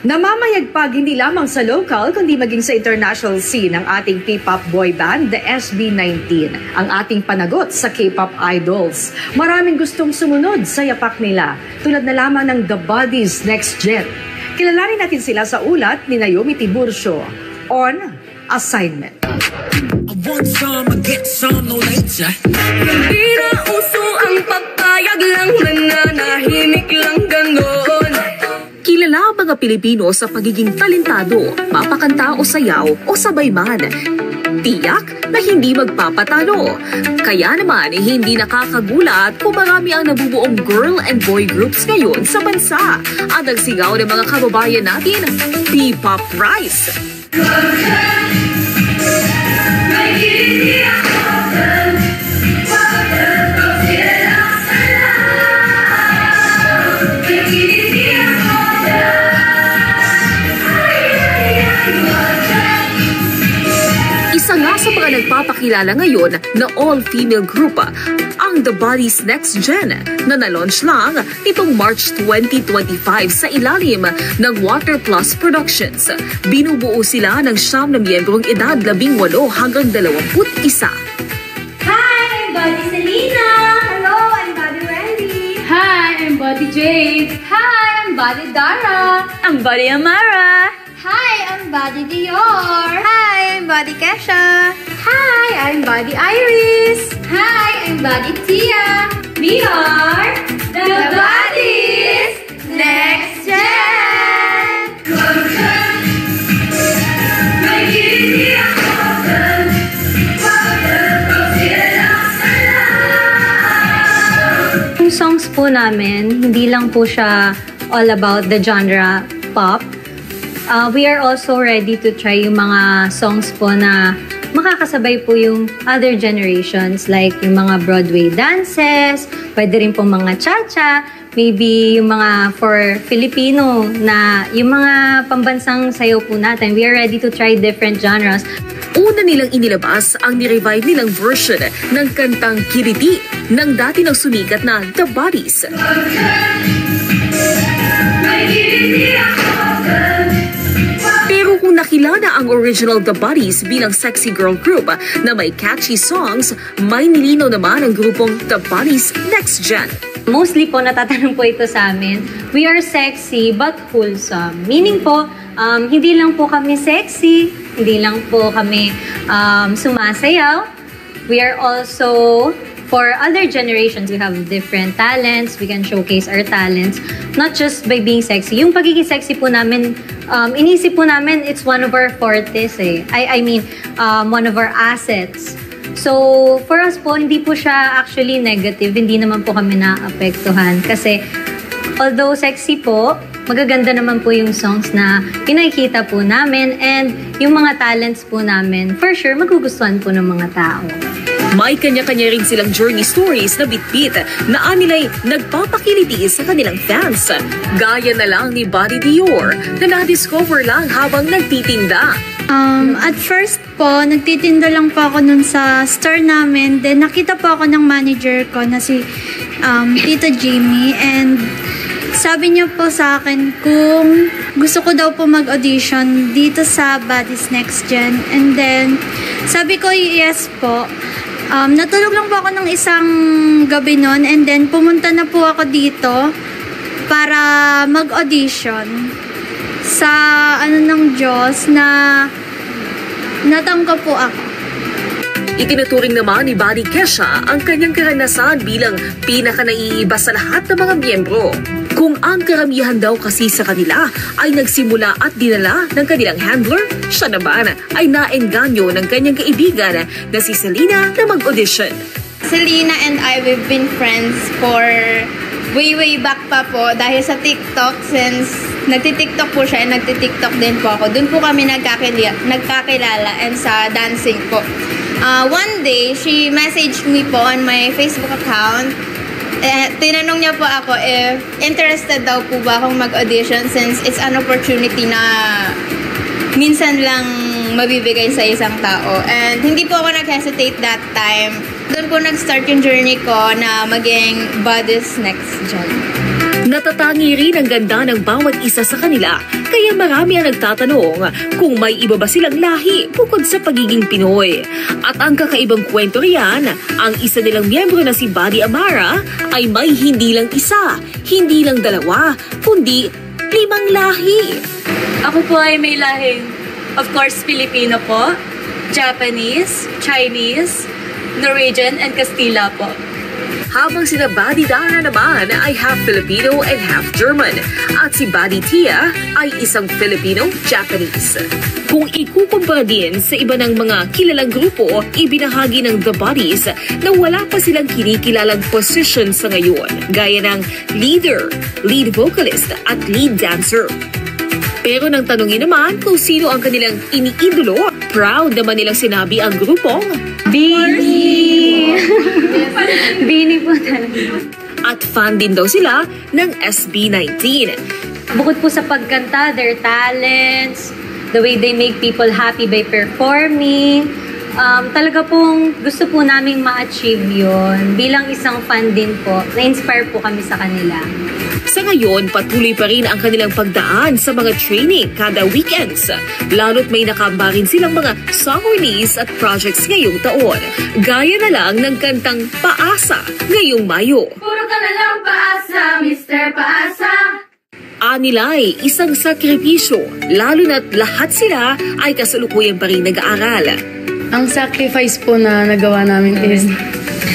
Namamayagpag hindi lamang sa local kundi maging sa international scene ng ating P-pop boy band, the SB19, ang ating panagot sa K-pop idols. Maraming gustong sumunod sa yapak nila, tulad na lamang ng The Buddies Next Gen. Kilalanin natin sila sa ulat ni Naomi Tiburcio, On Assignment. I want some, I get some, no later. Hindi na uso ang papayag lang, nananahimik lang ganon. Kilala ang mga Pilipino sa pagiging talentado, mapakanta o sayaw o sabay man. Tiyak na hindi magpapatalo. Kaya naman hindi nakakagulat kung marami ang nabubuong girl and boy groups ngayon sa bansa. At nagsigaw ng mga kababayan natin, P-pop Rise. Isa nga sa mga nagpapakilala ngayon na all-female group, ang The Buddies Next Gen na na-launch lang nitong March 2025 sa ilalim ng Water Plus Productions. Binubuo sila ng 9 na miyembrong edad 18 hanggang 21. Hi, I'm Buddy Selena. Hello, I'm Buddy Wendy. Hi, I'm Buddy Jade. Hi, I'm Buddy Dara. I'm Buddy Amara. Hi, I'm Buddy Dior. Hi, I'm Buddy Kesha. Hi, I'm Buddy Iris. Hi, I'm Buddy Tia. We are the Buddies Next Gen. Yung songs po namin, hindi lang po siya all about the genre pop. We are also ready to try yung mga songs po na makakasabay po yung other generations, like yung mga Broadway dances, pwede rin po mga cha-cha, maybe yung mga for Filipino na yung mga pambansang sayaw po natin. We are ready to try different genres. Una nilang inilabas ang ni-revive nilang version ng kantang Kiriti ng dati ng sumikat na The Buddies. Pero kung nakilala ang original The Buddies bilang sexy girl group na may catchy songs, may nilinaw naman ang grupong The Buddies Next Gen. Mostly po natatanong po ito sa amin, we are sexy but wholesome. Meaning po, hindi lang po kami sexy, hindi lang po kami sumasayaw. We are also, for other generations, we have different talents. We can showcase our talents, not just by being sexy. Yung pagiging sexy po namin, inisip po namin, it's one of our fortes eh. I mean, one of our assets. So, for us po, hindi po siya actually negative. Hindi naman po kami naapektuhan. Kasi, although sexy po, magaganda naman po yung songs na pinakikita po namin and yung mga talents po namin, for sure, magugustuhan po ng mga tao. May kanya-kanya rin silang journey stories na bit-bit na anilay nagpapakiliti sa kanilang fans. Gaya na lang ni Buddy Dior na na-discover lang habang nagtitinda. At first po, nagtitinda lang po ako nun sa store namin. Then nakita po ako ng manager ko na si Tita Jamie, and sabi niya po sa akin kung gusto ko daw po mag-audition dito sa Buddies Next Gen. And then sabi ko yes po. Natulog lang po ako ng isang gabi nun, and then pumunta na po ako dito para mag-audition sa ng Diyos na natanggap po ako. Itinuturing naman ni Buddy Kesha ang kanyang karanasan bilang pinaka-naiiba sa lahat ng mga miyembro. Kung ang karamihan daw kasi sa kanila ay nagsimula at dinala ng kanilang handler, siya naman ay naengganyo ng kanyang kaibigan na si Selena na mag-audition. Selena and I, we've been friends for way back pa po dahil sa TikTok, since nagti-TikTok po siya and nagti-TikTok din po ako. Doon po kami nagkakilala and sa dancing po. One day, she messaged me po on my Facebook account. Tinanong niya po ako if interested daw po ba akong mag-audition, since it's an opportunity na minsan lang mabibigay sa isang tao. And hindi po ako nag-hesitate that time. Doon po nag-start yung journey ko na maging Buddies Next Gen. Natatangi rin ang ganda ng bawat isa sa kanila, kaya marami ang nagtatanong kung may iba ba silang lahi bukod sa pagiging Pinoy. At ang kakaibang kwento riyan, ang isa nilang miyembro na si Buddy Amara ay may hindi lang isa, hindi lang dalawa, kundi 5 lahi. Ako po ay may lahing, of course, Filipino po, Japanese, Chinese, Norwegian, and Castilla po. Habang sina Buddy Dara naman ay half Filipino and half German. At si Buddy Tia ay isang Filipino-Japanese. Kung ikukumpara din sa iba ng mga kilalang grupo, ibinahagi ng The Buddies na wala pa silang kinikilalang position sa ngayon, gaya ng leader, lead vocalist at lead dancer. Pero nang tanungin naman kung sino ang kanilang iniidolo, proud naman nilang sinabi ang grupong Bini! Bini po talaga. at fan din daw sila ng SB19. Bukod po sa pagkanta, their talents, the way they make people happy by performing, talaga pong gusto po naming ma-achieve yun. Bilang isang fan din po, na-inspire po kami sa kanila. Sa ngayon, patuloy pa rin ang kanilang pagdaan sa mga training kada weekends. Lalo't may nakamba rin silang mga song release at projects ngayong taon. Gaya na lang ng kantang Paasa ngayong Mayo. Puro ka na lang paasa, Mr. Paasa. Anilay, isang sakripisyo, lalo na't lahat sila ay kasalukuyan pa rin nag-aaral. Ang sacrifice po na nagawa namin is,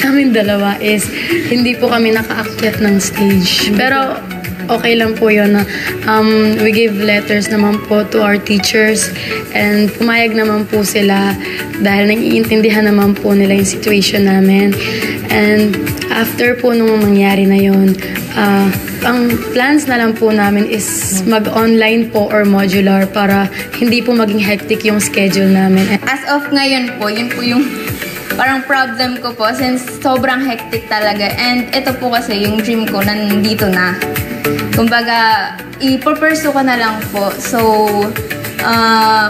namin dalawa is, hindi po kami nakaakyat ng stage. Pero okay lang po yun na we gave letters naman po to our teachers and pumayag naman po sila dahil naiintindihan naman po nila yung situation namin. And after po nung mangyari na yun, ang plans na lang po namin is mag-online po or modular para hindi po maging hectic yung schedule namin. As of ngayon po, yun po yung parang problem ko po since sobrang hectic talaga. And ito po kasi yung dream ko nandito na. Kumbaga, i-pursue ko na lang po. So,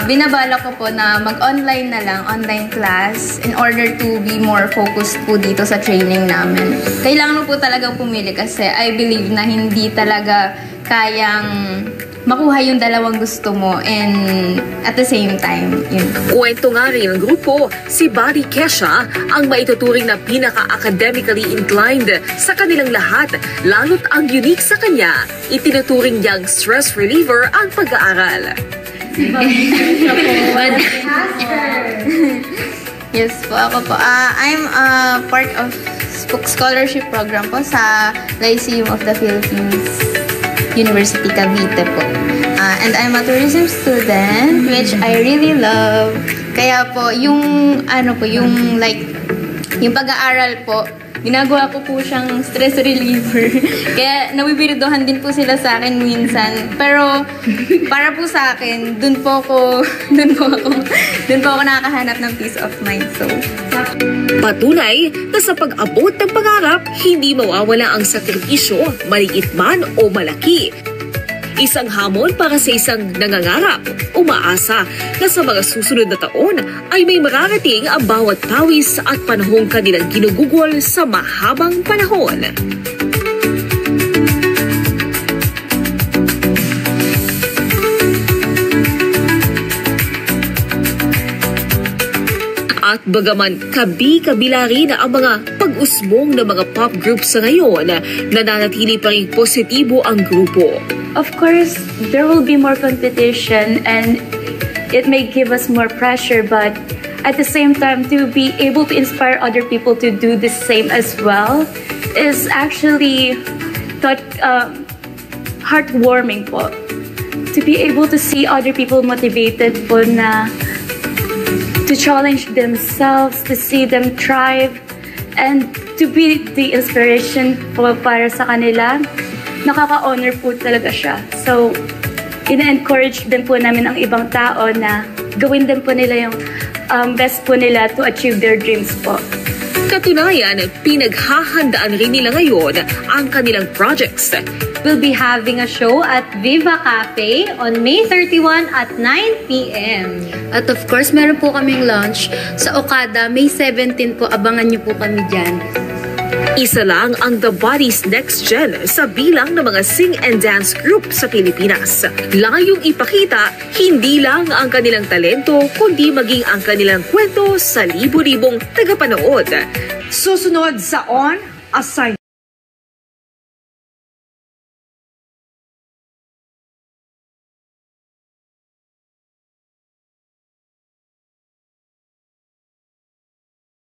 binabala ko po na mag-online na lang, online class, in order to be more focused po dito sa training namin. Kailangan mo po talagang pumili kasi I believe na hindi talaga kayang makuha yung dalawang gusto mo and at the same time, yun. Kwento nga rin ng grupo, si Buddy Kesha ang maituturing na pinaka-academically inclined sa kanilang lahat, lalo't ang unique sa kanya, itinuturing niyang stress reliever ang pag-aaral. Yes po, ako po. I'm part of scholarship program po sa Lyceum of the Philippines, University Cavite po. And I'm a tourism student, which I really love. Kaya po, yung pag-aaral po, ginagawa ko po siyang stress reliever. Kaya nabibirdohan din po sila sa akin minsan. Pero para po sa akin, dun po ako nakakahanap ng peace of mind. So, patunay na sa pag-abot ng pangarap, hindi mawawala ang sakripisyo, maliit man o malaki. Isang hamon para sa isang nangangarap, umaasa na sa mga susunod na taon ay may mararating ang bawat pawis at panahong kanilang ginugugol sa mahabang panahon. At bagaman kabi-kabila rin ang mga pag-usbong ng mga pop groups sa ngayon, nananatili pa rin positibo ang grupo. Of course, there will be more competition and it may give us more pressure, but at the same time, to be able to inspire other people to do the same as well is actually heartwarming po. To be able to see other people motivated po na to challenge themselves, to see them thrive, and to be the inspiration po para sa kanila. Nakaka-honor po talaga siya. So, ina-encourage din po namin ang ibang tao na gawin din po nila yung best po nila to achieve their dreams po. Katunayan, pinaghahandaan rin nila ngayon ang kanilang projects. We'll be having a show at Viva Cafe on May 31 at 9 p.m. At of course, meron po kaming launch sa Okada, May 17 po. Abangan niyo po kami dyan. Isa lang ang The Body's Next Gen sa bilang ng mga sing and dance group sa Pilipinas. Layong ipakita hindi lang ang kanilang talento kundi maging ang kanilang kwento sa libo-libong tagapanood. Susunod sa On Assignment.